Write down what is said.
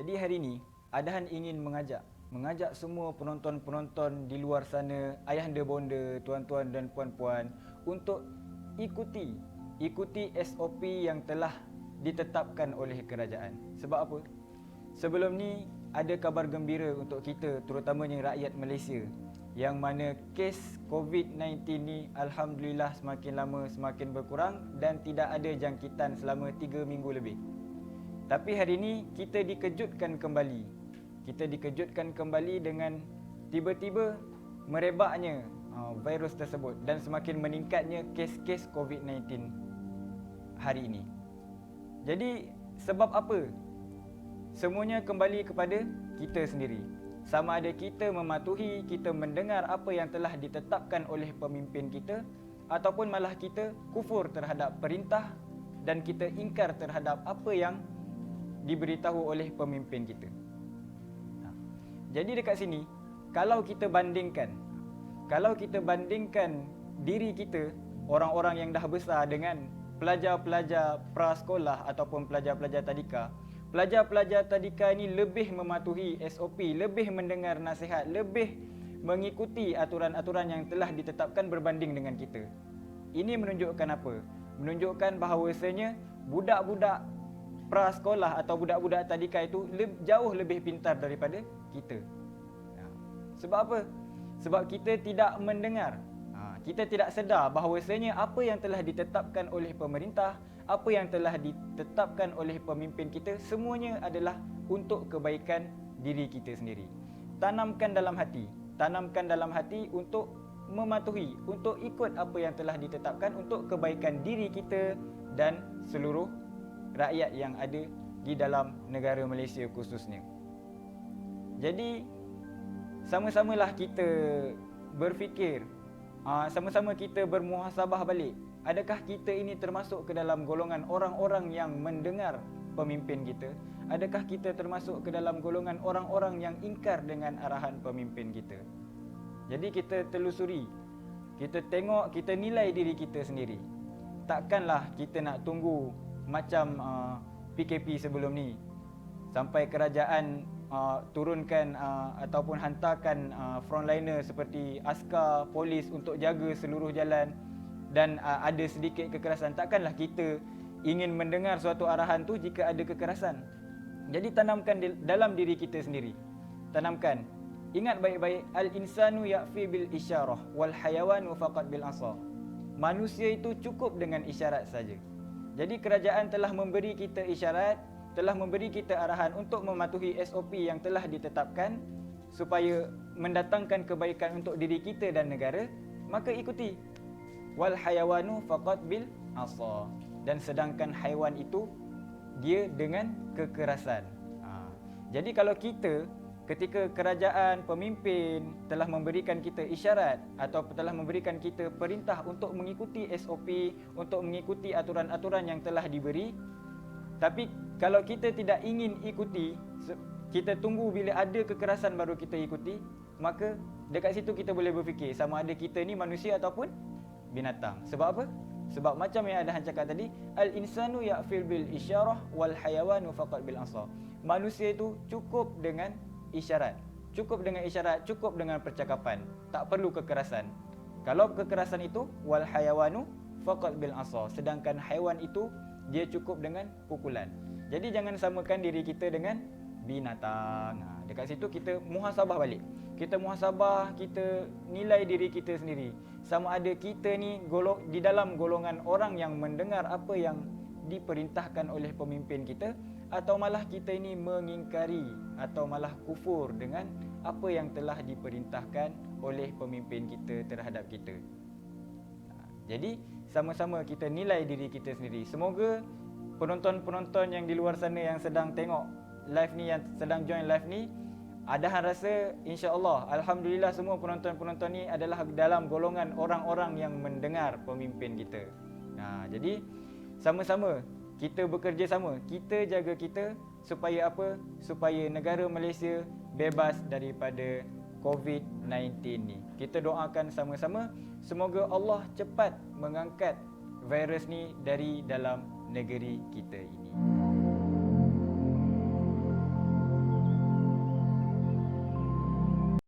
Jadi hari ini Adahan ingin mengajak semua penonton-penonton di luar sana, ayahanda bonda, tuan-tuan dan puan-puan untuk ikuti SOP yang telah ditetapkan oleh kerajaan. Sebab apa? Sebelum ni ada kabar gembira untuk kita, terutamanya rakyat Malaysia, yang mana kes COVID-19 ni alhamdulillah semakin lama semakin berkurang dan tidak ada jangkitan selama 3 minggu lebih. Tapi hari ini kita dikejutkan kembali. Kita dikejutkan kembali dengan tiba-tiba merebaknya virus tersebut dan semakin meningkatnya kes-kes COVID-19 hari ini. Jadi sebab apa? Semuanya kembali kepada kita sendiri. Sama ada kita mematuhi, kita mendengar apa yang telah ditetapkan oleh pemimpin kita, ataupun malah kita kufur terhadap perintah dan kita ingkar terhadap apa yang diberitahu oleh pemimpin kita. Jadi dekat sini, kalau kita bandingkan diri kita, orang-orang yang dah besar, dengan pelajar-pelajar prasekolah ataupun pelajar-pelajar tadika, pelajar-pelajar tadika ini lebih mematuhi SOP, lebih mendengar nasihat, lebih mengikuti aturan-aturan yang telah ditetapkan berbanding dengan kita. Ini menunjukkan apa? Menunjukkan bahawasanya budak-budak prasekolah atau budak-budak tadika itu jauh lebih pintar daripada kita. Sebab apa? Sebab kita tidak mendengar. Kita tidak sedar bahawasanya apa yang telah ditetapkan oleh pemerintah, apa yang telah ditetapkan oleh pemimpin kita, semuanya adalah untuk kebaikan diri kita sendiri. Tanamkan dalam hati untuk mematuhi, untuk ikut apa yang telah ditetapkan untuk kebaikan diri kita dan seluruh rakyat yang ada di dalam negara Malaysia khususnya. Jadi sama-samalah kita berfikir, sama-sama kita bermuhasabah balik. Adakah kita ini termasuk ke dalam golongan orang-orang yang mendengar pemimpin kita? Adakah kita termasuk ke dalam golongan orang-orang yang ingkar dengan arahan pemimpin kita? Jadi kita telusuri, kita tengok, kita nilai diri kita sendiri. Takkanlah kita nak tunggu macam PKP sebelum ni sampai kerajaan turunkan ataupun hantarkan frontliner seperti askar, polis untuk jaga seluruh jalan dan ada sedikit kekerasan. Takkanlah kita ingin mendengar suatu arahan tu jika ada kekerasan. Jadi tanamkan dalam diri kita sendiri. Tanamkan. Ingat baik-baik, al-insanu yakfi bil isyarah wal hayawanu faqat bil asa. Manusia itu cukup dengan isyarat saja. Jadi kerajaan telah memberi kita isyarat, telah memberi kita arahan untuk mematuhi SOP yang telah ditetapkan supaya mendatangkan kebaikan untuk diri kita dan negara, maka ikuti. Wal hayawanu faqat bil asa. Dan sedangkan haiwan itu dia dengan kekerasan. Jadi kalau kita, ketika kerajaan, pemimpin telah memberikan kita isyarat atau telah memberikan kita perintah untuk mengikuti SOP, untuk mengikuti aturan-aturan yang telah diberi, tapi kalau kita tidak ingin ikuti, kita tunggu bila ada kekerasan baru kita ikuti, maka dekat situ kita boleh berfikir sama ada kita ni manusia ataupun binatang. Sebab apa? Sebab macam yang Adahan cakap tadi, al-insanu ya'fil bil isyarah wal hayawanu faqat bil asa. Manusia itu cukup dengan isyarat, cukup dengan percakapan, tak perlu kekerasan. Kalau kekerasan itu wal hayawanu faqat bil asa, sedangkan haiwan itu dia cukup dengan pukulan. Jadi jangan samakan diri kita dengan binatang. Dekat situ kita muhasabah balik. Kita muhasabah, kita nilai diri kita sendiri. Sama ada kita ni di dalam golongan orang yang mendengar apa yang diperintahkan oleh pemimpin kita, atau malah kita ini mengingkari atau malah kufur dengan apa yang telah diperintahkan oleh pemimpin kita terhadap kita. Jadi sama-sama kita nilai diri kita sendiri. Semoga penonton-penonton yang di luar sana yang sedang tengok live ni, yang sedang join live ni, Adahan rasa insya-Allah, alhamdulillah semua penonton-penonton ni adalah dalam golongan orang-orang yang mendengar pemimpin kita. Jadi sama-sama kita bekerjasama, kita jaga kita supaya apa? Supaya negara Malaysia bebas daripada COVID-19 ni. Kita doakan sama-sama semoga Allah cepat mengangkat virus ni dari dalam negeri kita ini.